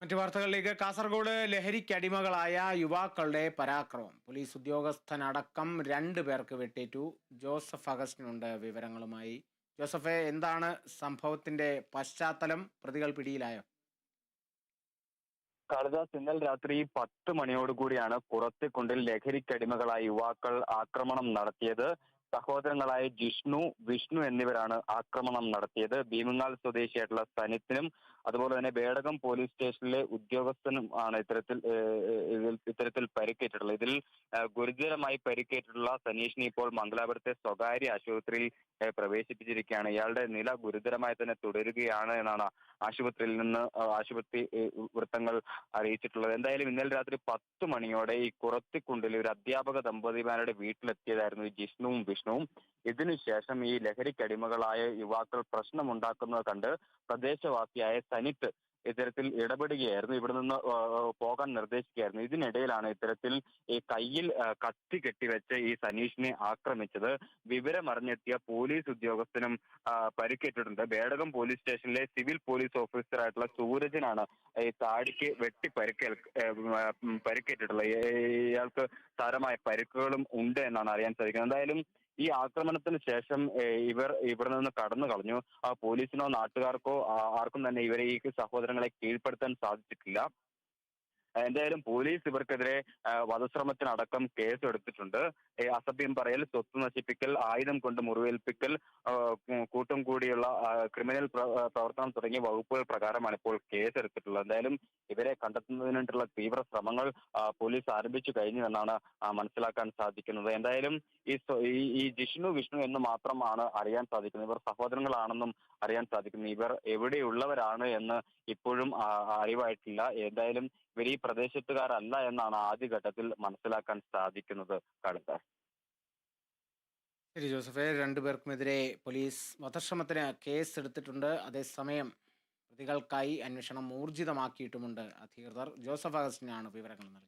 മറ്റു വാർത്തകളിലേക്ക്. കാസർഗോഡ് ലഹരിക്കടിമകളായ യുവാക്കളുടെ പരാക്രമം. പോലീസ് ഉദ്യോഗസ്ഥനടക്കം 2 പേർക്ക് വെട്ടേറ്റു. ജോസഫ് അഗസ്റ്റിനുണ്ട് വിവരങ്ങളുമായി. ജോസഫെ, എന്താണ് സംഭവത്തിന്റെ പശ്ചാത്തലം? പ്രതികൾ പിടിയിലായോ? കാളിദാസ്, ഇന്നലെ രാത്രി 10 മണിയോടുകൂടിയാണ് കുറത്തിക്കുണ്ടിൽ ലഹരിക്കടിമകളായ യുവാക്കൾ ആക്രമണം നടത്തിയത്. സഹോദരങ്ങളായ ജിഷ്ണു, വിഷ്ണു എന്നിവരാണ് ആക്രമണം നടത്തിയത്. ഭീമങ്ങാൽ സ്വദേശിയായിട്ടുള്ള സനിത്തിനും അതുപോലെ തന്നെ ബേഡകം പോലീസ് സ്റ്റേഷനിലെ ഉദ്യോഗസ്ഥനും ആണ് ഇത്തരത്തിൽ പരിക്കേറ്റിട്ടുള്ളത്. ഇതിൽ ഗുരുതരമായി പരിക്കേറ്റിട്ടുള്ള സനീഷിനെ ഇപ്പോൾ മംഗലാപുരത്തെ സ്വകാര്യ ആശുപത്രിയിൽ പ്രവേശിപ്പിച്ചിരിക്കുകയാണ്. ഇയാളുടെ നില ഗുരുതരമായി തന്നെ തുടരുകയാണ് എന്നാണ് ആശുപത്രി വൃത്തങ്ങൾ അറിയിച്ചിട്ടുള്ളത്. എന്തായാലും ഇന്നലെ രാത്രി 10 മണിയോടെ ഈ കുറത്തിക്കുണ്ടിൽ ഒരു അധ്യാപക ദമ്പതിമാരുടെ വീട്ടിലെത്തിയതായിരുന്നു ഈ ജിഷ്ണുവും വിഷ്ണുവും. ഇതിനുശേഷം ഈ ലഹരിക്കടിമകളായ യുവാക്കൾ പ്രശ്നമുണ്ടാക്കുന്നത് കണ്ട് പ്രദേശവാസിയായ സനിത്ത് ഇത്തരത്തിൽ ഇടപെടുകയായിരുന്നു. ഇവിടെ നിന്ന് പോകാൻ നിർദ്ദേശിക്കുകയായിരുന്നു. ഇതിനിടയിലാണ് ഇത്തരത്തിൽ ഈ കയ്യിൽ കത്തി കെട്ടിവെച്ച് ഈ സനീഷിനെ ആക്രമിച്ചത്. വിവരമറിഞ്ഞെത്തിയ പോലീസ് ഉദ്യോഗസ്ഥനും പരിക്കേറ്റിട്ടുണ്ട്. ബേഡകം പോലീസ് സ്റ്റേഷനിലെ സിവിൽ പോലീസ് ഓഫീസറായിട്ടുള്ള സൂരജിനാണ് ഈ താടിക്ക് വെട്ടി പരിക്കേറ്റിട്ടുള്ളത്. ഇയാൾക്ക് സാരമായ പരിക്കുകളും ഉണ്ട് എന്നാണ് അറിയാൻ സാധിക്കുന്നത്. എന്തായാലും ഈ ആക്രമണത്തിന് ശേഷം ഇവർ ഇവിടെ നിന്ന് കടന്നു കളഞ്ഞു. പോലീസിനോ നാട്ടുകാർക്കോ ആർക്കും തന്നെ ഈ സഹോദരങ്ങളെ കീഴ്പ്പെടുത്താൻ സാധിച്ചിട്ടില്ല. എന്തായാലും പോലീസ് ഇവർക്കെതിരെ വധശ്രമത്തിനടക്കം കേസ് എടുത്തിട്ടുണ്ട്. അസഭ്യം പറയൽ, സ്വത്ത് നശിപ്പിക്കൽ, ആയുധം കൊണ്ട് മുറിവേൽപ്പിക്കൽ, കൂട്ടം കൂടിയുള്ള ക്രിമിനൽ പ്രവർത്തനം തുടങ്ങിയ വകുപ്പുകൾ പ്രകാരമാണ് ഇപ്പോൾ കേസ് എടുത്തിട്ടുള്ളത്. എന്തായാലും ഇവരെ കണ്ടെത്തുന്നതിനുള്ള തീവ്ര ശ്രമങ്ങൾ പോലീസ് ആരംഭിച്ചു കഴിഞ്ഞു എന്നാണ് മനസ്സിലാക്കാൻ സാധിക്കുന്നത്. എന്തായാലും ഈ ജിഷ്ണു വിഷ്ണു എന്ന് മാത്രമാണ് അറിയാൻ സാധിക്കുന്നത്. ഇവർ സഹോദരങ്ങളാണെന്നും അറിയാൻ സാധിക്കുന്നു. ഇവർ എവിടെയുള്ളവരാണ് എന്ന് ഇപ്പോഴും അറിവായിട്ടില്ല. എന്തായാലും ഇവർ ഈ പ്രദേശത്തുകാരല്ല എന്നാണ് ആദ്യഘട്ടത്തിൽ മനസ്സിലാക്കാൻ സാധിക്കുന്നത്. കാളിദാസ്. ശരി ജോസഫെ, 2 പേർക്കുമെതിരെ പോലീസ് വധശ്രമത്തിന് കേസ് എടുത്തിട്ടുണ്ട്. അതേസമയം പ്രതികൾക്കായി അന്വേഷണം ഊർജിതമാക്കിയിട്ടുമുണ്ട് അധികൃതർ. ജോസഫ് അഗസ്റ്റിനാണ് വിവരങ്ങൾ നൽകിയത്.